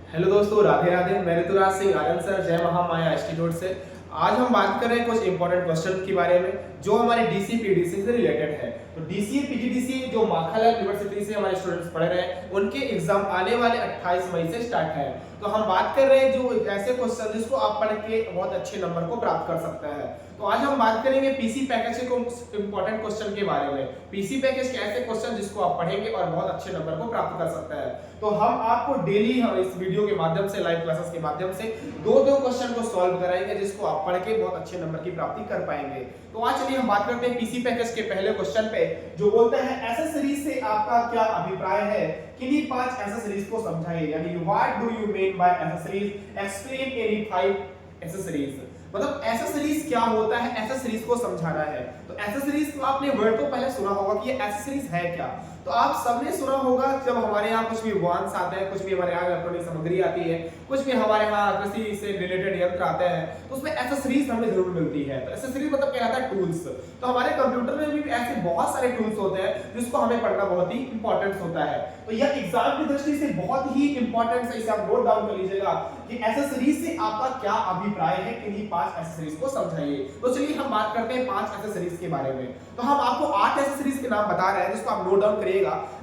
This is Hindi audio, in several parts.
हेलो दोस्तों, राधे राधे। मैं ऋतुराज सिंह आनंद सर, जय महामाया इंस्टीट्यूट से। आज हम बात कर रहे हैं कुछ इंपॉर्टेंट क्वेश्चन के बारे में जो हमारे डीसी पीडीसी से रिलेटेड है। तो डीसी पीजीडीसी जो माखनलाल यूनिवर्सिटी से हमारे स्टूडेंट्स पढ़ रहे हैं, उनके एग्जाम आने वाले 28 मई से स्टार्ट है। तो हम बात कर रहे हैं जो ऐसे क्वेश्चन जिसको आप पढ़ के बहुत अच्छे नंबर को प्राप्त कर सकते हैं। तो आज हम बात करेंगे पीसी पैकेज के इंपॉर्टेंट क्वेश्चन के बारे में। पीसी पैकेज के ऐसे क्वेश्चन जिसको आप पढ़ेंगे और बहुत अच्छे नंबर को प्राप्त कर सकते हैं। तो हम आपको डेली इस वीडियो के माध्यम से, लाइव क्लासेस के माध्यम से दो क्वेश्चन को सॉल्व कराएंगे जिसको आप पढ़ के बहुत अच्छे नंबर की प्राप्ति कर पाएंगे। तो आज चलिए हम बात करते हैं पीसी पैकेज के पहले क्वेश्चन पे, जो बोलता है एक्सेसरीज से आपका क्या अभिप्राय है, किन्हीं 5 एक्सेसरीज को समझाइए। यानी what do you mean by accessories, explain any 5 accessories. मतलब एक्सेसरीज क्या होता है, एक्सेसरीज को समझाना है। तो एक्सेसरीज तो आपने वर्ड तो पहले सुना होगा कि ये एक्सेसरीज है क्या। तो आप सबने सुना होगा जब हमारे यहाँ कुछ भी वाहन आते हैं, कुछ भी हमारे यहाँ इलेक्ट्रॉनिक सामग्री आती है, कुछ भी हमारे यहाँ कृषि से रिलेटेड यंत्र आते हैं, तो उसमें एक्सेसरीज हमें जरूर मिलती है। तो एक्सेसरीज मतलब क्या होता है, टूल्स। तो हमारे कंप्यूटर में भी ऐसे बहुत सारे टूल्स होते हैं जिसको हमें पढ़ना बहुत ही इंपॉर्टेंट होता है। तो यह एग्जाम की दृष्टि से बहुत ही इंपॉर्टेंट है, इसे आप नोट डाउन कर लीजिएगा कि एक्सेसरीज से आपका क्या अभिप्राय है, किन्हीं 5 एक्सेसरीज को समझाइए। तो चलिए हम बात करते हैं 5 एक्सेसरीज के बारे में। तो हम आपको 8 एक्सेसरीज के नाम बता रहे हैं जिसको आप नोट डाउन करिएगा।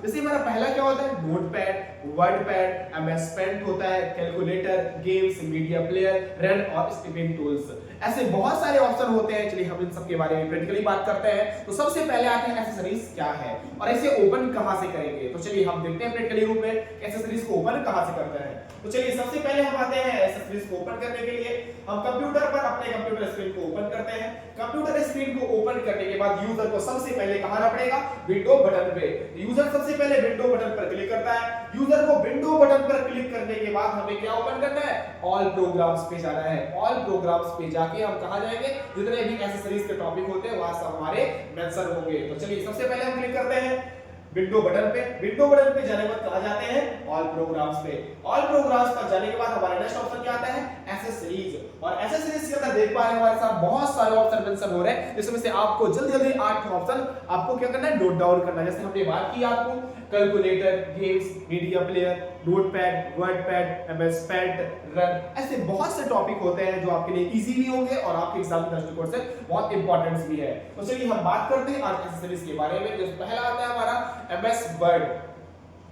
जैसे हमारा पहला क्या होता है, नोटपैड, वर्डपैड, एमएस पेंट होता है, calculator, games, media player, run और स्टीपिंग टूल्स। ऐसे बहुत सारे ऑप्शन होते हैं। चलिए हम इन सब के बारे में प्रैक्टिकली बात करते हैं। तो सबसे पहले आते हैं एक्सेसरीज क्या है और इसे ओपन कहां से करेंगे। तो चलिए हम देखते हैं प्रैक्टिकली रूप में एक्सेसरीज को ओपन कहां से करते हैं। तो चलिए सबसे पहले हम आते हैं एक्सेसरीज को ओपन करने के लिए। हम कंप्यूटर पर अपने कंप्यूटर स्क्रीन को ओपन करते हैं। कंप्यूटर स्क्रीन को ओपन करने के बाद यूजर को सबसे पहले कहां आना पड़ेगा, विंडो बटन पे। यूजर सबसे पहले विंडो बटन पर क्लिक करता है। यूजर को विंडो बटन पर क्लिक करने के बाद हमें क्या ओपन करना है, ऑल प्रोग्राम्स पे जाना है। ऑल प्रोग्राम्स पे जाके हम कहां जाएंगे, जितने भी एक्सेसरीज के टॉपिक होते हैं वहां सब हमारे मेंशन होंगे। तो चलिए सबसे पहले हम क्लिक करते हैं विंडो बटन पे। विंडो बटन पे जाने के बाद कहां जाते हैं, ऑल प्रोग्राम्स पे। ऑल प्रोग्राम्स पर जाने के बाद हमारा नेक्स्ट ऑप्शन क्या आता है, एक्सेसरीज। और एक्सेसरीज के अंदर देख पा रहे हैं हमारे साथ बहुत सारे ऑप्शन मेंशन हो रहे हैं, जिसमें से आपको जल्दी जल्दी 8 ऑप्शन आपको क्या करना है, नोट डाउन करना है। जैसे हमने बात की आपको calculator, games, media player, Notepad, WordPad, MS Paint, run, ऐसे बहुत से टॉपिक होते हैं जो आपके लिए इजी भी होंगे और आपके एग्जाम के दृष्टिकोण से बहुत इंपॉर्टेंट भी है। तो चलिए हम बात करते हैं आज एक्सेसरीज के बारे में। जो पहला आता है हमारा एमएस वर्ड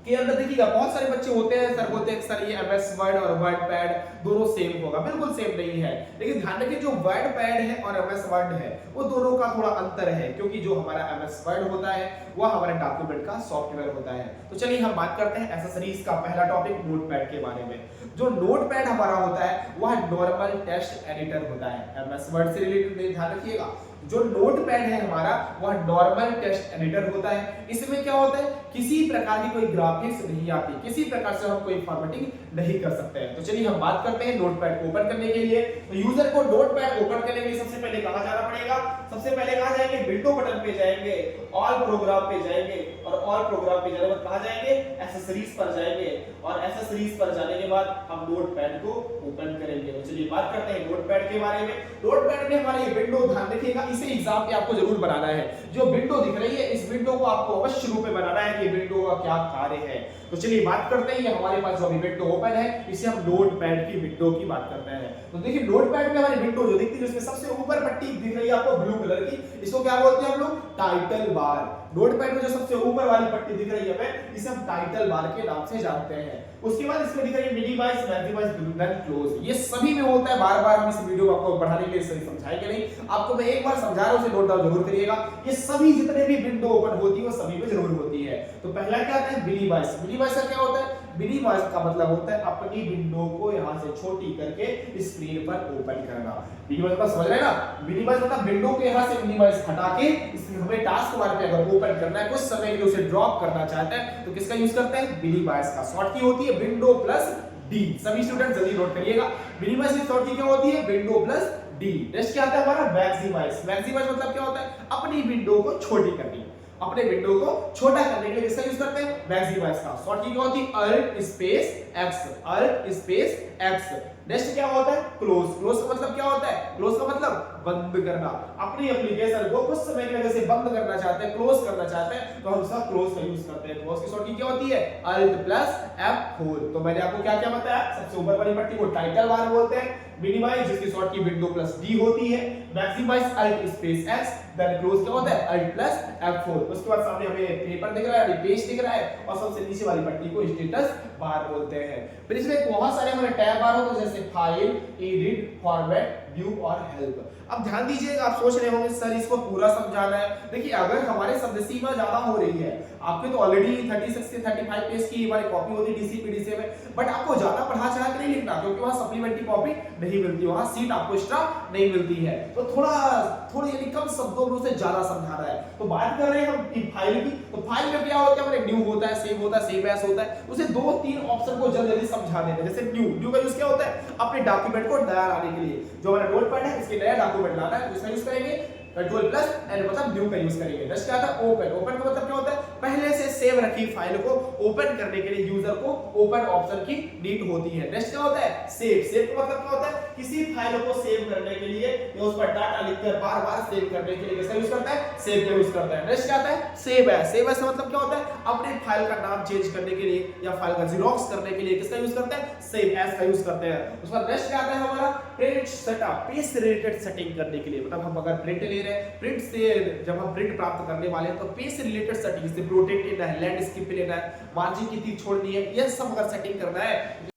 के अंदर देखिएगा बहुत सारे बच्चे होते हैं, सर बोलते हैं सर ये एमएस वर्ड और वर्डपैड दोनों सेम होगा। बिल्कुल सेम नहीं है। लेकिन ध्यान रखिए जो वर्डपैड है और एमएस वर्ड है वो दोनों का थोड़ा अंतर है, क्योंकि जो हमारा एमएस वर्ड होता है वह हमारे डॉक्यूमेंट का सॉफ्टवेयर होता है। तो चलिए हम बात करते हैं एक्सेसरीज का पहला टॉपिक नोटपैड के बारे में। जो नोटपैड हमारा होता है वह नॉर्मल टेक्स्ट एडिटर होता है। एमएस वर्ड से रिलेटेड ध्यान रखिएगा, जो नोटपैड है हमारा वह नॉर्मल टेक्स्ट एडिटर होता है। इसमें क्या होता है, किसी प्रकार की कोई ग्राफिक्स नहीं आती, किसी प्रकार से हम कोई फॉर्मेटिंग नहीं कर सकते हैं। तो चलिए हम बात करते हैं नोटपैड को ओपन करने के लिए। तो यूजर को नोटपैड ओपन करने के लिए सबसे पहले कहां जाना पड़ेगा, सबसे पहले कहां जाएंगे, विंडो बटन पे जाएंगे, ऑल प्रोग्राम पे जाएंगे और ऑल प्रोग्राम पे जाने के बाद कहां जाएंगे, एक्सेसरीज पर जाएंगे और एक्सेसरीज पर जाने के बाद हम नोटपैड को ओपन करेंगे। तो चलिए बात करते हैं नोटपैड के बारे में। नोटपैड में हमारा ये विंडो, ध्यान रखिएगा इसे एग्जाम पे आपको जरूर बनाना है। जो विंडो दिख रही है इस विंडो को आपको अवश्य रूप में बनाना है कि विंडो का क्या कार्य है। तो चलिए बात करते हैं, ये हमारे पास जो अभी विंडो ओपन है इसे हम नोटपैड की विंडो की बात करते हैं। तो देखिए नोटपैड में हमारी विंडो जो दिखती है उसमें सबसे ऊपर पट्टी दिख रही है आपको ब्लू कलर की, इसको क्या बोलते हैं हम लोग, टाइटल बार। नोटपैड में जो सबसे ऊपर वाली पट्टी दिख रही है हमें, इसे हम टाइटल बार के नाम से जानते हैं। उसके बाद इसमें दिख रही है मिनिमाइज, मैक्सिमाइज, देन क्लोज। ये सभी में होता है। बार-बार हम इस वीडियो को आपको बढ़ाने के लिए सही समझाएंगे नहीं, आपको मैं एक बार समझा रहा हूं, उसे नोट डाउन जरूर करिएगा। ये सभी जितने भी विंडो ओपन होती है वो सभी में जरूर होती है। तो पहला क्या आता है, मिनिमाइज। मिनिमाइज का क्या होता है, मिनिमाइज का मतलब होता है अपनी विंडो को यहां से छोटी करके स्क्रीन पर ओपन करना। मिनिमाइज का समझ रहे हैं ना, मिनिमाइज मतलब विंडो को यहां से मिनिमाइज हटा के हमें टास्क बार पे अगर ओपन करना है, कुछ समय के लिए उसे ड्रॉप करना चाहते हैं तो किसका यूज करते हैं, मिनिमाइज का। शॉर्ट की होती है विंडो प्लस डी। सभी स्टूडेंट जल्दी नोट करिएगा, मिनिमाइज की शॉर्ट की क्या होती है, विंडो प्लस डी। नेक्स्ट क्या आता है हमारा, मैक्सिमाइज। मैक्सिमाइज मतलब क्या होता है, अपनी विंडो को छोटी करनी। अपने विंडो को छोटा करने के लिए किसका यूज करते हैं, मैक्सिमाइज का। शॉर्ट की क्या होती है, Alt space X, Alt space X. Next क्या होता है क्लोज। क्लोज का मतलब क्या होता है, क्लोज का मतलब बंद करना। अपनी एप्लीकेशन को कुछ समय के लिए जैसे बंद करना चाहते हैं, क्लोज करना चाहते हैं, तो हम उसका क्लोज का यूज करते हैं। क्लोज की शॉर्टकट क्या होती है, अल्ट प्लस F4। तो मैंने आपको क्या क्या बताया, सबसे ऊपर वाली पट्टी को टाइटल बार बोलते हैं, मिनिमाइज जिसकी शॉर्ट की विंडो प्लस डी होती है, maximize Alt space X, then close क्या होता है अल्ट प्लस F4। उसके बाद सामने हमें पेपर दिख रहा है, पेज दिख रहा है, और सबसे नीचे वाली पट्टी को स्टेटस बार बोलते हैं। फिर इसमें बहुत सारे हमारे टैब बार होते हैं, जैसे फाइल, एडिट, फॉर्मेट, व्यू और हेल्प। अब ध्यान दीजिएगा, आप सोच रहे होंगे सर इसको पूरा समझाना है। देखिए अगर हमारे शब्द सीमा ज्यादा हो रही है, आपके तो ऑलरेडी 36 से 35 पेज की हमारी कॉपी होती है डीसीपीडीसी में, बट आपको ज्यादा पढ़ा चढ़ा के नहीं लिखना, क्योंकि वहां सप्लीमेंट्री कॉपी नहीं मिलती, वहां सीट आपको एक्स्ट्रा नहीं मिलती है। तो थोड़ी यानी कम शब्दों में उसे ज्यादा समझाना है। तो बात कर रहे हैं हम फाइल की, तो फाइल में क्या होता है, हमारे न्यू होता है, सेव होता है, सेव एज होता है। उसे 2-3 ऑप्शन को जल्दी समझा देते हैं। जैसे न्यू का यूज क्या होता है, अपने डॉक्यूमेंट को नया लाने के लिए, जो हमारा नोटपैड है इसके नया डॉक्यूमेंट लाना है, उसका यूज करेंगे कंट्रोल प्लस एन, मतलब न्यू का यूज करेंगे। नेक्स्ट क्या आता है ओपन। ओपन का मतलब क्या होता है, पहले से सेव रखी फाइल को ओपन करने के लिए यूजर को ओपन ऑप्शन की नीड होती है। नेक्स्ट क्या होता है सेव। सेव का मतलब क्या होता है, किसी फाइल को सेव करने के लिए या उस पर डाटा लिखकर बार-बार सेव करने के लिए किसका यूज करता है, सेव का यूज करता है। नेक्स्ट क्या आता है सेव एज। सेव एज का मतलब क्या होता है, अपने फाइल का नाम चेंज करने के लिए या फाइल का जेरॉक्स करने के लिए किसका यूज करते हैं, सेव एज का यूज करते हैं। उसके बाद नेक्स्ट क्या आता है हमारा प्रिंट सेटअप, पेज से रिलेटेड सेटिंग करने के लिए। मतलब हम अगर प्रिंट ले रहे हैं, प्रिंट से जब हम प्रिंट प्राप्त करने वाले हैं, तो पेज से रिलेटेड सेटिंग, जैसे प्रोटेक्ट लेना है, लैंडस्केप लेना है, मार्जिन कितनी छोड़नी है, ये सब अगर सेटिंग करना है